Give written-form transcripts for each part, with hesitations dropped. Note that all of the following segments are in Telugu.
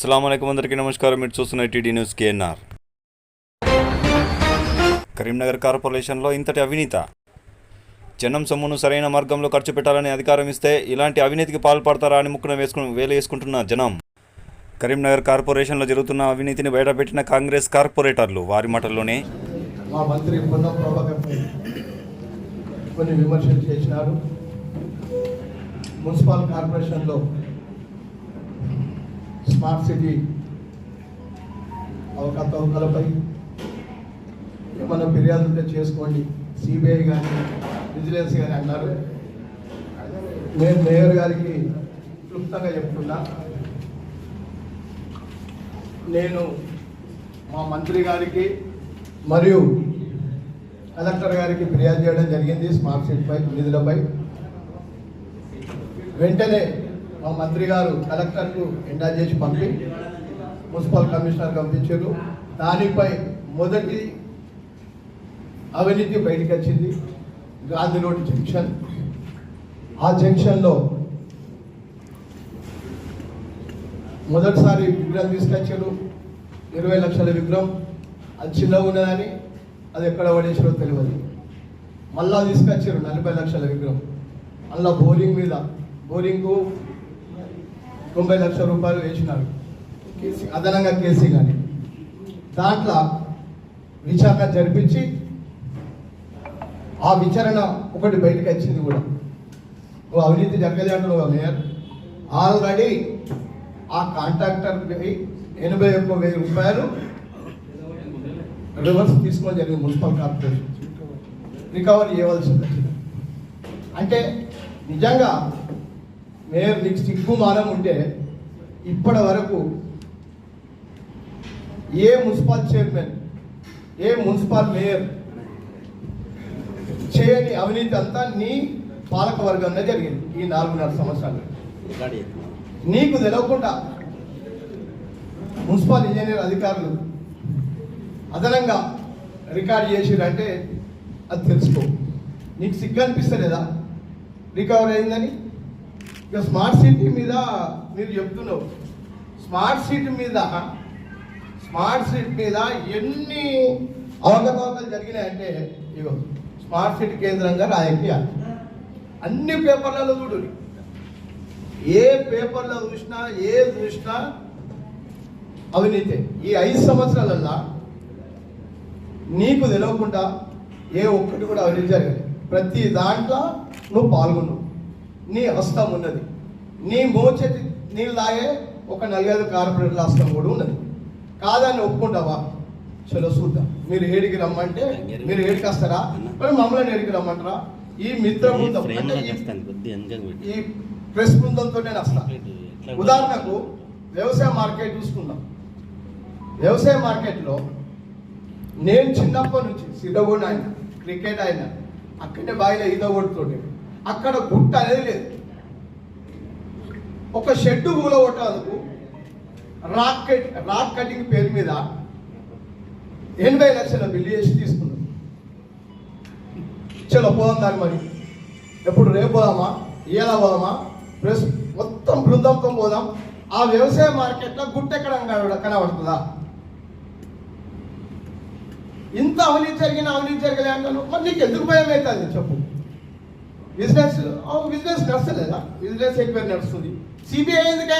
అస్సలాముఅలైకుం అందరికీ నమస్కారం. మీరు చూస్తున్న టీడీ న్యూస్ కేఎన్ఆర్. కరీంనగర్ కార్పొరేషన్లో ఇంతటి అవినీత. జనం సొమ్మును సరైన మార్గంలో ఖర్చు పెట్టాలని అధికారం ఇస్తే ఇలాంటి అవినీతికి పాల్పడతారా అని ముక్కున వేసుకుంటున్న జనం. కరీంనగర్ కార్పొరేషన్లో జరుగుతున్న అవినీతిని బయటపెట్టిన కాంగ్రెస్ కార్పొరేటర్లు వారి మాటల్లోనే మా మంత్రి పొన్నం ప్రభాకర్ కొన్ని విమర్శలు చేసినారు. మున్సిపల్ కార్పొరేషన్లో స్మార్ట్ సిటీ అవకతవకలపై ఏమైనా ఫిర్యాదు ఉంటే చేసుకోండి, సిబిఐ కానీ విజిలెన్స్ కానీ అన్నారు. నేను మేయర్ గారికి క్లుప్తంగా చెప్తున్నా, నేను మా మంత్రి గారికి మరియు కలెక్టర్ గారికి ఫిర్యాదు చేయడం జరిగింది స్మార్ట్ సిటీపై నిధులపై. వెంటనే మా మంత్రి గారు కలెక్టర్కు ఎండాజ్ చేసి పంపి మున్సిపల్ కమిషనర్ పంపించారు. దానిపై మొదటి అవినీతి బయటకు వచ్చింది. గాంధీ రోడ్ జంక్షన్, ఆ జంక్షన్లో మొదటిసారి విగ్రహం తీసుకొచ్చారు. 20 లక్షల విగ్రహం. అది చిన్నగా ఉన్నదని అది ఎక్కడ పడేసారో తెలియదు. మళ్ళా తీసుకొచ్చారు 40 లక్షల విగ్రహం. అలా బోరింగు 90 లక్షల రూపాయలు వేసినారు. అదనంగా కేసీ కానీ దాంట్లో విచారణ జరిపించి ఆ విచారణ ఒకటి బయటకు వచ్చింది కూడా. నువ్వు అవినీతి జరగలేంటున్నావు మేయర్. ఆల్రెడీ ఆ కాంట్రాక్టర్ 81,000 రూపాయలు రివర్స్ తీసుకోవడం జరిగింది. మున్సిపల్ కార్పొరేషన్ రికవరీ చేయవలసింది. అంటే నిజంగా మేయర్ నీకు సిగ్గుమానం ఉంటే ఇప్పటి వరకు ఏ మున్సిపల్ చైర్మన్, ఏ మున్సిపల్ మేయర్ చేయని అవినీతి అంతా నీ పాలక వర్గంలో జరిగింది ఈ 4.5 సంవత్సరాలు. నీకు తెలవకుండా మున్సిపల్ ఇంజనీర్ అధికారులు అదనంగా రికార్డు చేసిరంటే అది తెలుసుకో. నీకు సిగ్గు అనిపిస్తలేదా రికవరీ అయిందని? ఇక స్మార్ట్ సిటీ మీద మీరు చెప్తున్నావు. స్మార్ట్ సిటీ మీద ఎన్ని అవకతవకలు జరిగినాయంటే ఇగో స్మార్ట్ సిటీ కేంద్రంగా రాజకీయాలు అన్ని పేపర్లలో చూడు. ఏ పేపర్లో చూసినా అవినీతి. ఈ 5 సంవత్సరాలల్లా నీకు తెలవకుండా ఏ ఒక్కటి కూడా అవినీతి జరగలేదు. ప్రతి దాంట్లో నువ్వు పాల్గొన్నావు. నీ హస్తం ఉన్నది. నీ మోచేతి నీళ్ళు తాగే ఒక 4-5 కార్పొరేటర్ల హస్తం కూడా ఉన్నది. కాదని ఒప్పుకుంటావా? చలో చూద్దాం. మీరు ఏడికి రమ్మంటే మీరు ఏడికి వస్తారా? మరి మమ్మల్ని ఏడికి రమ్మంటారా? ఈ మిత్ర బృందం ఈ ప్రెస్ బృందంతో నేను వస్తా. ఉదాహరణకు వ్యవసాయ మార్కెట్ చూసుకుందాం. వ్యవసాయ మార్కెట్లో నేను చిన్నప్పటి నుంచి సిద్ధగొండ అయినా, క్రికెట్ అయినా, అక్కడే బాయిలో ఈత కొడుతుంటే అక్కడ గుట్ట అనేది లేదు. ఒక షెడ్డు పూల కొట్టేందుకు రాక్ కటింగ్ పేరు మీద 80 లక్షల బిల్లు చేసి తీసుకున్నాం. చలో పోదాం దాన్ని. మరి ఎప్పుడు రేపు పోదామా, ఇలా పోదామా, ప్రెస్ మొత్తం బృందంతో పోదాం. ఆ వ్యవసాయ మార్కెట్లో గుట్ట ఎక్కడ కనబడుతుందా? ఇంత అవినీతి జరగలే అంటాను. మరి నీకు ఎందుకు భయం అవుతుంది చెప్పు? బిజినెస్ నడుస్తలేదా? బిజినెస్ ఎంక్వైరీ నడుస్తుంది. సిబిఐ ఎందుకే?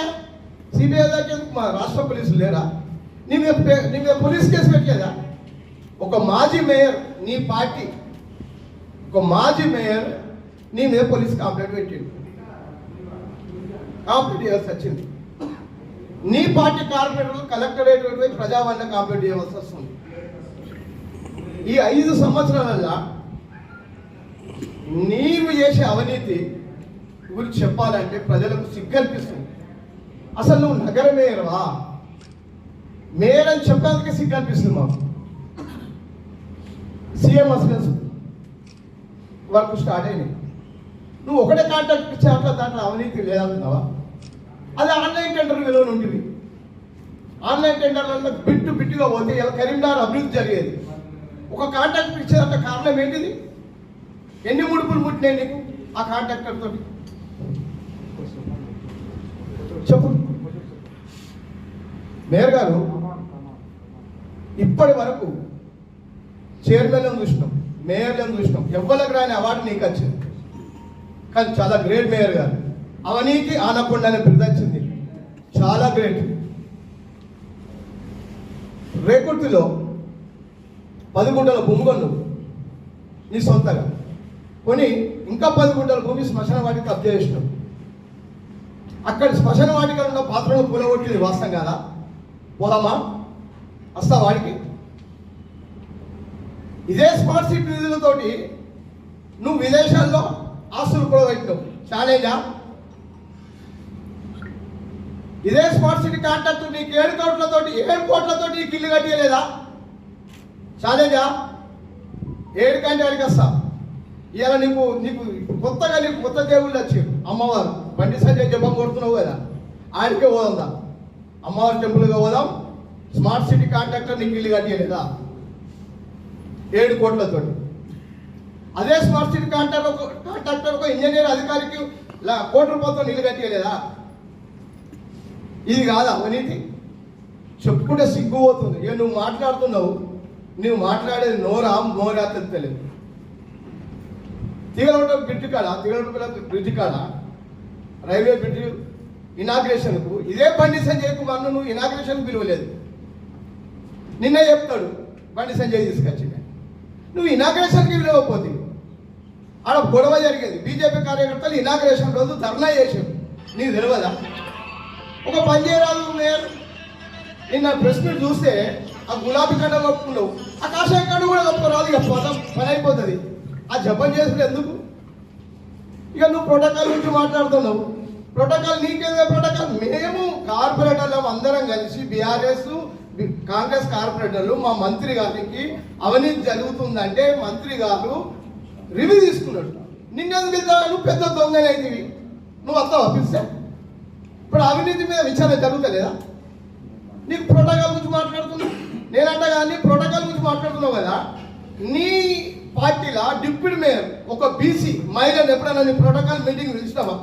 సిబిఐ దగ్గర మా రాష్ట్ర పోలీసులు లేరా? నీ మీద పోలీస్ కేసు పెట్టలేదా? ఒక మాజీ మేయర్ నీ పార్టీ, ఒక మాజీ మేయర్ నీ మీద పోలీస్ కంప్లైంట్ పెట్టింది. కంప్లైంట్ చేయాల్సి వచ్చింది. నీ పార్టీ కార్పొరేటర్లు కలెక్టరేట్ ప్రజావాణి కంప్లైంట్ చేయవలసి వస్తుంది. ఈ 5 సంవత్సరాలలో నీవు చేసే అవినీతి గురించి చెప్పాలంటే ప్రజలకు సిగ్గు అనిపిస్తుంది. అసలు నువ్వు నగర మేయర్వా? మేయర్ అని చెప్పడానికి సిగ్గు అనిపిస్తుంది మాకు. సీఎం అసిస్టెన్స్ వర్క్ స్టార్ట్ అయినాయి. నువ్వు ఒకటే కాంట్రాక్ట్ ఇచ్చే దాంట్లో అవినీతి లేదంటున్నావా? అది ఆన్లైన్ టెండర్ విలువలు ఉంటుంది. ఆన్లైన్ టెండర్లలో బిట్టుగా పోతే ఇలా కరీంనగర్ అభివృద్ధి జరిగేది. ఒక కాంట్రాక్టర్ ఇచ్చేదంటే కారణం ఏంటిది? ఎన్ని ముడుపులు ముట్టినాయి నీకు ఆ కాంట్రాక్టర్ తోటి చెప్పు. మేయర్ గారు ఇప్పటి వరకు చైర్మన్లను చూసినాం, మేయర్లను చూసినాం, ఎవ్వరికి రాని అవార్డు నీకు వచ్చింది. కానీ చాలా గ్రేట్ మేయర్ గారు. అవినీతి ఆనకుండా అనే బిరుదు వచ్చింది, చాలా గ్రేట్. రేకుర్తిలో 10 గుంటల భూమి కొన్నావు నీ సొంతగా కొని, ఇంకా 10 గుంటల భూమి శ్మశాన వాటికి కబ్జా చేసినావు. అక్కడ శ్మశాన వాటికలో ఉన్న పాత్రలు కూలగొట్టింది వాస్తవం కాదా? పోదామా? వస్తా వాడికి. ఇదే స్మార్ట్ సిటీ నిధులతోటి నువ్వు విదేశాల్లో ఆస్తులు కూడా పెట్టినావు, ఛాలెంజా? ఇదే స్మార్ట్ సిటీ కాంట్రాక్ట్ నీకు 7 కోట్లతోటి నీకు ఇల్లు కట్టియలేదా? ఛాలెంజా? 7 కంటే అడిగి వస్తా. ఇవాళ నీకు కొత్త దేవుళ్ళు వచ్చారు. అమ్మవారు బండి సంజయ్ జపం కొడుతున్నావు కదా, ఆడికే పోదాం. అమ్మవారి టెంపుల్గా పోదాం. స్మార్ట్ సిటీ కాంట్రాక్టర్ నీకు ఇల్లు కట్టియలేదా? 7 కోట్లతోటి. అదే స్మార్ట్ సిటీ కాంట్రాక్టర్ ఒక ఇంజనీర్ అధికారికి 1 కోటి రూపాయలతో ఇల్లు కట్టియలేదా? ఇది కాదా అవినీతి? చెప్పుకుంటే సిగ్గు పోతుంది. ఇక నువ్వు మాట్లాడుతున్నావు, నువ్వు మాట్లాడేది నోరా తెలియదు. తిగలవటం బ్రిడ్జి కాడ రైల్వే బ్రిడ్జి ఇనాగ్రేషన్కు ఇదే బండి సంజయ్ కుమార్ను నువ్వు ఇనాగ్రేషన్కు పిలవలేదు. నిన్నే చెప్తాడు బండి సంజయ్ తీసుకొచ్చి, నువ్వు ఇనాగ్రేషన్కి పిలవకపోతే ఆడ గొడవ జరిగేది. బీజేపీ కార్యకర్తలు ఇనాగ్రేషన్ రోజు ధర్నా చేశారు, నీకు తెలియదా? ఒక పని చేయరాదు మేయర్. నిన్న ప్రెస్ మీట్ చూస్తే ఆ గులాబీ కండ కప్పుకున్నావు, ఆ కాషాయ కండ కూడా కప్పుకోరాదు. ఇక పని అయిపోతుంది. ఆ జపం చేసిన ఎందుకు? ఇక నువ్వు ప్రోటోకాల్ గురించి మాట్లాడుతున్నావు. ప్రోటోకాల్ నీకేదే ప్రోటోకాల్? మేము కార్పొరేటర్లు అందరం కలిసి బీఆర్ఎస్ కాంగ్రెస్ కార్పొరేటర్లు మా మంత్రి గారికి అవినీతి జరుగుతుందంటే మంత్రి గారు రివ్యూ తీసుకున్నాడు. నిన్నెందుకు వెళ్తావు? నువ్వు పెద్ద దొంగనైతివి, నువ్వు వస్తావు పిలిస్తే. ఇప్పుడు అవినీతి మీద విచారణ జరుగుతలేదా? నీకు ప్రోటోకాల్ గురించి మాట్లాడుతున్నావు. నేనంట కానీ ప్రోటోకాల్ గురించి మాట్లాడుతున్నావు కదా. నీ పార్టీలో డిప్యూటీ మేయర్ ఒక బీసీ మహిళను ఎప్పుడైనా నీ ప్రోటోకాల్ మీటింగ్ పిలిచినావా?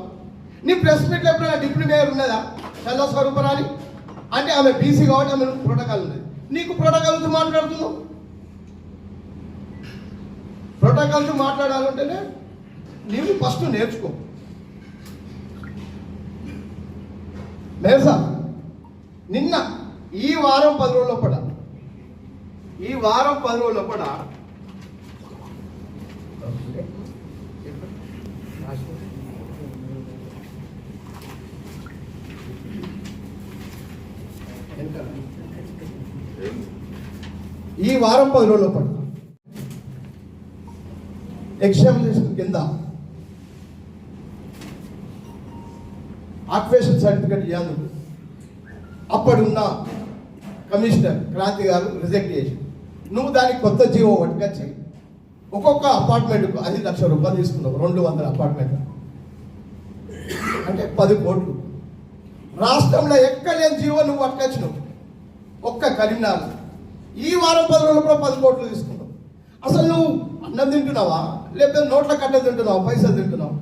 నీ ప్రెస్ మీట్లో ఎప్పుడైనా డిప్యూటీ మేయర్ ఉన్నదా? చల్ల స్వరూపరాని అంటే ఆమె బీసీ కాబట్టి ఆమె ప్రోటోకాల్ ఉన్నది. నీకు ప్రోటోకాల్ గురించి మాట్లాడుతున్నావు. ప్రోటోకాల్ గురించి మాట్లాడాలంటేనే నీవు ఫస్ట్ నేర్చుకో. మేసా నిన్న ఈ వారం 10 రోజుల లోపల ఎగ్జామినేషన్ కింద ఆక్యుపేషన్ సర్టిఫికేట్ ఇవ్వాలి. అప్పుడున్న కమిషనర్ క్రాంతి గారు రిజెక్ట్ చేసి నువ్వు దానికి కొత్త జీవో పట్టుకొచ్చి ఒక్కొక్క అపార్ట్మెంట్కు 5 లక్షల రూపాయలు తీసుకున్నావు. 200 అపార్ట్మెంట్ అంటే 10 కోట్లు. రాష్ట్రంలో ఎక్కడ లేని జీవో నువ్వు పట్టుకొచ్చినావు. ఒక్క కరీంనగర్ ఈ వారం 10 రోజులు కూడా 10 కోట్లు తీసుకున్నావు. అసలు నువ్వు అన్నం తింటున్నావా లేకపోతే నోట్ల కట్ట తింటున్నావా, పైసలు తింటున్నావు?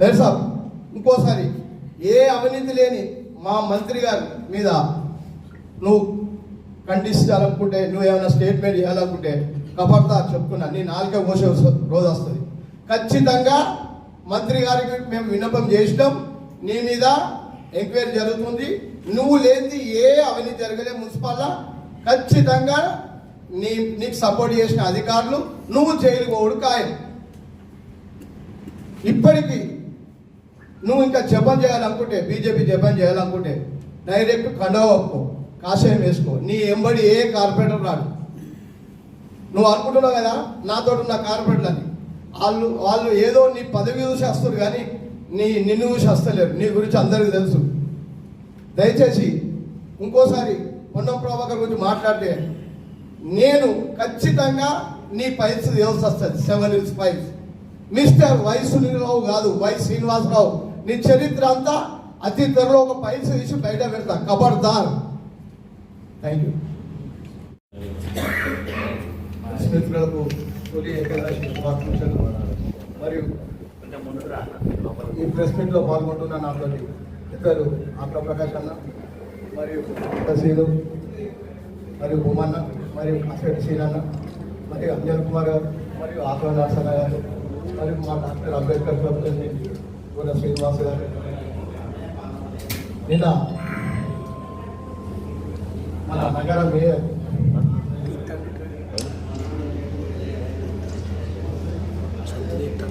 లేదు సార్, ఇంకోసారి ఏ అవినీతి లేని మా మంత్రి గారి మీద నువ్వు ఖండించాలనుకుంటే, నువ్వు ఏమైనా స్టేట్మెంట్ ఇవ్వాలనుకుంటే కబర్దా చెప్తున్నా, నీ నాలుగే పోసే రోజు వస్తుంది. ఖచ్చితంగా మంత్రి గారికి మేము విన్నపం చేసినాం, నీ మీద ఎంక్వైరీ జరుగుతుంది. నువ్వు లేనిది ఏ అవినీతి జరగలే మున్సిపల్లో. ఖచ్చితంగా నీకు సపోర్ట్ చేసిన అధికారులు నువ్వు జైలు పోవుడు ఖాయం. ఇప్పటికీ నువ్వు ఇంకా జపం చేయాలనుకుంటే, బీజేపీ జపం చేయాలనుకుంటే డైరెక్ట్ కండవ ఒప్పుకో, కాషాయం వేసుకో. నీ ఎంబడి ఏ కార్పొరేటర్ రాడు. నువ్వు అనుకుంటున్నావు కదా నాతో ఉన్న కార్పొరేటర్ అని, వాళ్ళు ఏదో నీ పదవి చూసి వస్తారు కానీ నిన్ను చూసి వస్తలేరు. నీ గురించి అందరికీ తెలుసు. దయచేసి ఇంకోసారి పొన్నం ప్రభాకర్ గురించి మాట్లాడితే నేను ఖచ్చితంగా నీ పైల్స్ దేవల్సి వస్తుంది. 7 Hills ఫైల్స్. మిస్టర్ వై సునీలరావు కాదు, వై శ్రీనివాసరావు. నీ చరిత్ర అంతా అతి త్వరలో ఒక పైల్స్ తీసి బయట పెడతా, ఖబర్దార్. Thank you. స్మిత్రులకు తొలి ఏకాదశి శుభాకాంక్షలు. మరియు ఈ ప్రెస్ మీట్లో పాల్గొంటున్న నాతో ఇద్దరు ఆత్మ ప్రకాష్ అన్న, మరియు సీను మరియు భూమన్న మరియు అసెట్ సీనన్న మరియు అంజన్ కుమార్ గారు మరియు ఆత్మ నరసన్న గారు మరియు మా డాక్టర్ అంబేద్కర్ ప్రభుత్వం కూడా శ్రీనివాస్ గారు నిన్న మన నగర మేయర్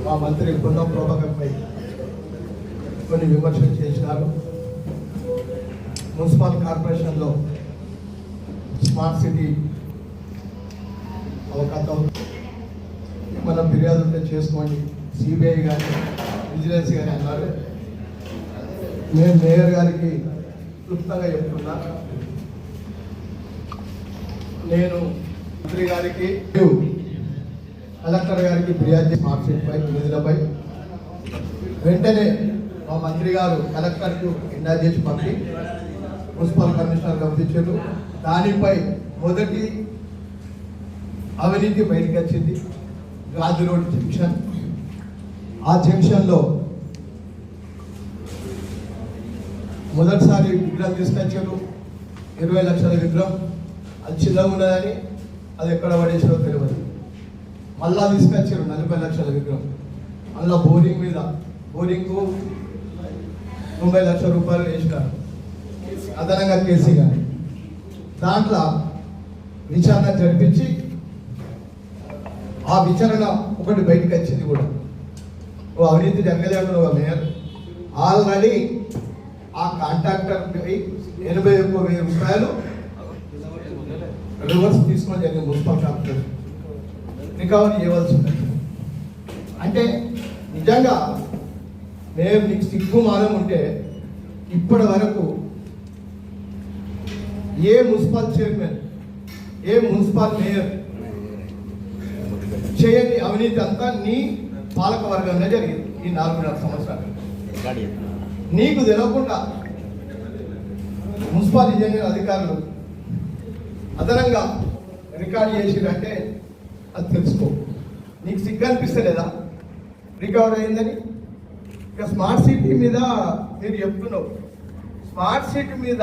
మా మంత్రి పొన్నం ప్రభాకర్పై కొన్ని విమర్శలు చేసినారు. మున్సిపల్ కార్పొరేషన్లో స్మార్ట్ సిటీ అవకాశం మనం ఫిర్యాదులు చేసుకోండి, సిబిఐ కానీ విజిలెన్స్ కానీ అన్నారు. నేను మేయర్ గారికి క్లుప్తంగా చెప్తున్నా, నేను మంత్రి గారికి కలెక్టర్ గారికి ఫిర్యాదు స్మార్ట్ సిటీపై నిధులపై వెంటనే మా మంత్రి గారు కలెక్టర్కు ఇండా చేసి పంపి మున్సిపల్ కమిషనర్ పంపించారు. దానిపై మొదటి అవినీతి బయటకు వచ్చింది. గాజు రోడ్ జంక్షన్, ఆ జంక్షన్లో మొదటిసారి విగ్రహం తీసుకొచ్చారు, 20 లక్షల విగ్రహం. అది చిన్నగా ఉన్నదని అది ఎక్కడ పడేసారో తెలియదు. మళ్ళా తీసుకొచ్చారు 40 లక్షల విగ్రహం. మళ్ళా బోరింగ్కు 90 లక్షల రూపాయలు వేసినారు, అదనంగా కేసీ కానీ. దాంట్లో విచారణ జరిపించి ఆ విచారణ ఒకటి బయటకు వచ్చింది కూడా, ఓ అవినీతి జరగలేదు ఒక మేయర్ ఆల్రెడీ ఆ కాంట్రాక్టర్ 81,000 రూపాయలు రివర్స్ తీసుకొని జరిగింది. మున్సిపల్ కార్పొరేషన్ రికవరీ చేయవలసి ఉంటుంది. అంటే నిజంగా మేయర్ నీకు సిగ్గు మానం ఉంటే ఇప్పటి వరకు ఏ మున్సిపల్ చైర్మన్, ఏ మున్సిపల్ మేయర్ చేయని అవినీతి అంతా నీ పాలక వర్గంలో జరిగింది ఈ 4.5 సంవత్సరాలు. నీకు తెలియకుండా మున్సిపల్ ఇంజనీర్ అధికారులు అదనంగా రికార్డు చేసిరంటే అది తెలుసుకో. నీకు సిగ్గు అనిపిస్తలేదా రికవర్ అయిందని? ఇక స్మార్ట్ సిటీ మీద మీరు చెప్తున్నావు. స్మార్ట్ సిటీ మీద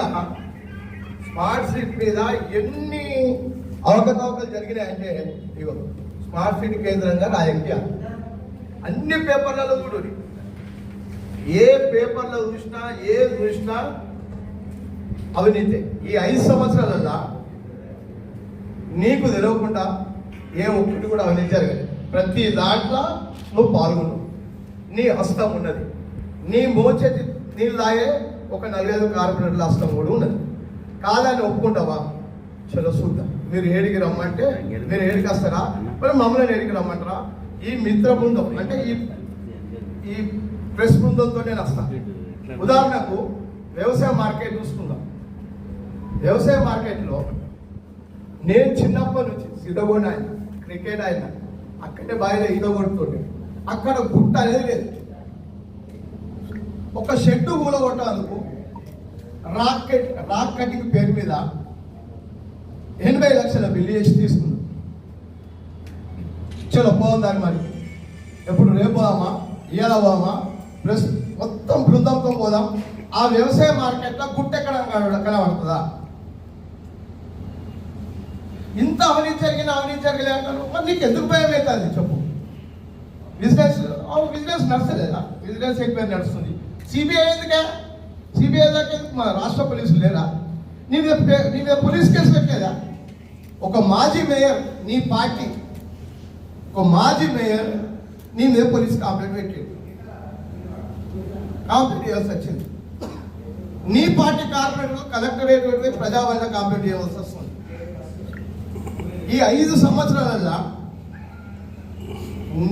ఎన్ని అవకతవకలు జరిగినాయంటే ఇగో స్మార్ట్ సిటీ కేంద్రంగా రాజకీయ అన్ని పేపర్లలో చూడు, ఏ పేపర్లో చూసినా అవినీతి. ఈ 5 సంవత్సరాలల్లో నీకు తెలియకుండా ఏ ఒక్కటి కూడా అవినీతి జరగదు. ప్రతి దాంట్లో నువ్వు పాల్గొన్నావు, నీ హస్తం ఉన్నది. నీ మోచేతి నీళ్ళు తాగే ఒక 4-5 కార్పొరేటర్ల హస్తం కూడా ఉన్నది. కాదని ఒప్పుకుంటావా? చలో చూద్దాం. మీరు ఏడికి రమ్మంటే మీరు ఏడికి వస్తారా? మరి మమ్మల్ని ఏడికి రమ్మంటారా? ఈ మిత్ర బృందం అంటే ఈ ప్రెస్ బృందంతో నేను వస్తాను. ఉదాహరణకు వ్యవసాయ మార్కెట్ చూసుకుందాం. వ్యవసాయ మార్కెట్లో నేను చిన్నప్పటి నుంచి సిద్ధగొండ ఆయన క్రికెట్ ఆయన అక్కడే బాయిలో ఈత కొడుతుంటే అక్కడ గుట్ట అనేది లేదు. ఒక షెడ్డు కూలగొట్టేందుకు రాక్ కటింగ్ పేరు మీద 80 లక్షల బిల్లు చేసి తీసుకున్నాం. చలో పోదాం దాన్ని. మరి ఎప్పుడు రేపు పోదామా, ఇవాళ పోదామా, ప్లస్ మొత్తం బృందంతో పోదాం. ఆ వ్యవసాయ మార్కెట్లో గుట్ట ఎక్కడ కనబడుతుందా? ఇంత అవినీతి జరగలే అంటారు. మరి నీకు ఎందుకు భయం అవుతుంది చెప్పు? బిజినెస్ నడుస్తలేదా? బిజినెస్ ఎక్కువ నడుస్తుంది. సిబిఐ ఎందుకే? సిబిఐ దాకా మా రాష్ట్ర పోలీసులు లేరా? నీ మీద పోలీస్ కేసు పెట్టలేదా? ఒక మాజీ మేయర్ నీ పార్టీ, ఒక మాజీ మేయర్ నీ మీద పోలీస్ కంప్లైంట్ పెట్టాడు. కంప్లైంట్ చేయాల్సి వచ్చింది. నీ పార్టీ కార్పొరేటర్ కలెక్టరేట్ పెట్టి ప్రజావాళ్ళ కంప్లైంట్ చేయవలసి వస్తుంది. ఈ 5 సంవత్సరాలలో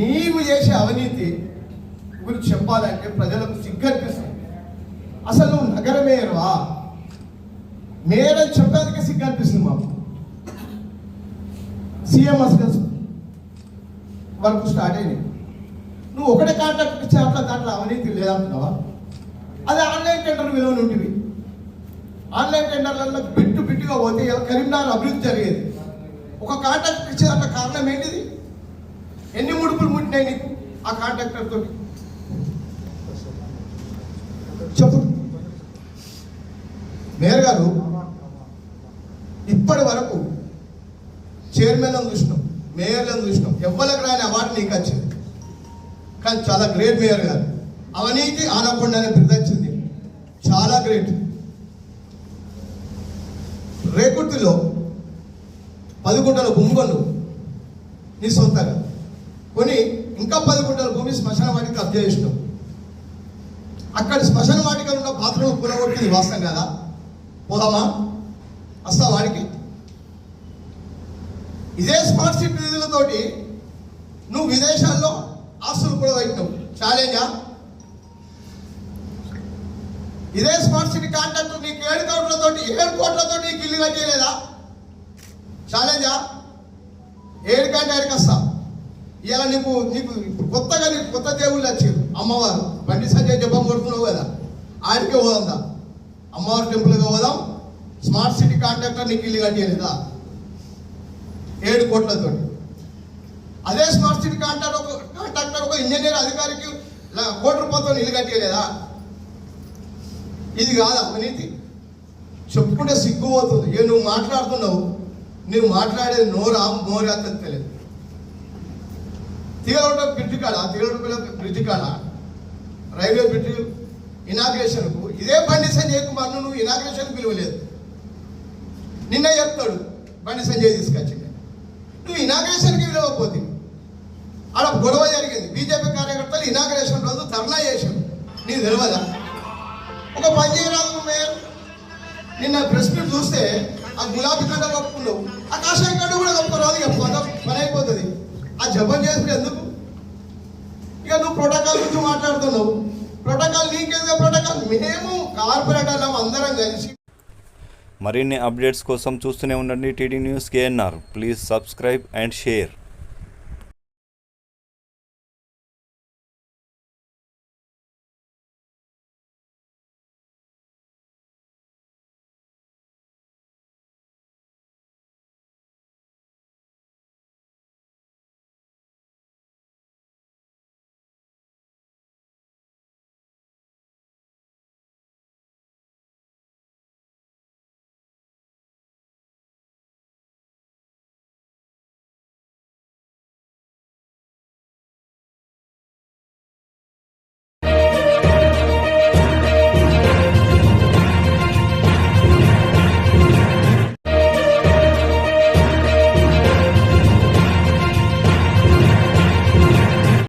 నీవు చేసే అవినీతి గురించి చెప్పాలంటే ప్రజలకు సిగ్గనిపిస్తుంది. అసలు నువ్వు నగర మేయర్వా? మేయర్ అని చెప్పడానికి సిగ్గనిపిస్తుంది మాకు. సీఎం అసలు వర్క్ స్టార్ట్ అయింది. నువ్వు ఒకటే కాంట్రాక్ట్ ఇచ్చే దాంట్లో అవినీతి లేదంటున్నావా? అది ఆన్లైన్ టెండర్ విలువలు ఉంటుంది. ఆన్లైన్ టెండర్లలో బిట్టుగా పోతే కరీంనగర్ అభివృద్ధి జరిగేది. ఒక కాంట్రాక్ట్ ఇచ్చేదంట కారణం ఏంటిది? ఎన్ని ముడుపులు ముట్టినాయి నీకు ఆ కాంట్రాక్టర్ తోటి చెప్పు. మేయర్ గారు ఇప్పటి వరకు చైర్మన్లను చూసినాం, మేయర్లను చూసినాం, ఎవ్వరికి రాని అవార్డు నీకు వచ్చింది. కానీ చాలా గ్రేట్ మేయర్ గారు. అవినీతి ఆనకుండా అనే బిరుదు వచ్చింది, చాలా గ్రేట్. రేకుర్తిలో 10 గుంటల భూమి కొను నీ సొంతగా కొని ఇంకా 10 గుంటల భూమి శ్మశాన వాటికి కబ్జా చేసినావు. అక్కడ శ్మశాన వాటికలు ఉన్న బాత్రూమ్ కూలగొట్టింది వాస్తవం కదా? పోదామా? వస్తా వాడికి? ఇదే స్మార్ట్ సిటీ నిధులతోటి నువ్వు విదేశాల్లో ఆస్తులు కూడా పెట్టినావు, ఛాలెంజా? ఇదే స్మార్ట్ సిటీ కాంట్రాక్ట్ నీకు 7 కోట్లతో నీకు ఇల్లు కట్టేయలేదా? ఛాలెంజా? 7 కంటే 7కి వస్తా. ఇలా నీకు కొత్తగా కొత్త దేవుళ్ళు వచ్చారు. అమ్మవారు బండి సంజయ్ జపం కొడుతున్నావు కదా, ఆడికే పోదాందా? అమ్మవారి టెంపుల్గా పోదాం. స్మార్ట్ సిటీ కాంట్రాక్టర్ నీకు ఇల్లు కట్టేయలేదా? 7 కోట్లతో. అదే స్మార్ట్ సిటీ కాంట్రాక్టర్ ఒక ఇంజనీర్ అధికారికి 1 కోటి రూపాయలతో ఇల్లు కట్టేయలేదా? ఇది కాదా అవినీతి? చెప్పుకుంటే సిగ్గుపోతుంది. నువ్వు మాట్లాడుతున్నావు, నువ్వు మాట్లాడేది నోరా తెలియదు. తీగలూట బ్రిడ్జి కాడ రైల్వే బ్రిడ్జి ఇనాగ్రేషన్కు ఇదే బండి సంజయ్ కుమార్ను నువ్వు ఇనాగ్రేషన్ పిలవలేదు. నిన్న చెప్తాడు బండి సంజయ్ తీసుకొచ్చింది, నువ్వు ఇనాగ్రేషన్కి పిలవకపోతే. ఆడ గొడవ జరిగింది, బీజేపీ కార్యకర్తలు ఇనాగ్రేషన్ రోజు ధర్నా చేశారు. నీకు తెలియదా? ఒక పని చేయరాదు మేయర్. నిన్న ప్రెస్ మీట్ చూస్తే ఆ గులాబీ కండ కప్పుకున్నావు, ఆ కాషాయ కండ కూడా కప్పుకోరాదు. ఇక పని అయిపోతుంది. ఆ జపం చేసుకుని ఎందుకు? ఇక నువ్వు ప్రోటోకాల్ గురించి మాట్లాడుతున్నావు. ప్రోటోకాల్ నీకేదో ప్రోటోకాల్? మేము కార్పొరేటర్లం అందరం కలిసి. మరిన్ని అప్డేట్స్ కోసం చూస్తూనే ఉండండి TD news KNR. Please subscribe and share.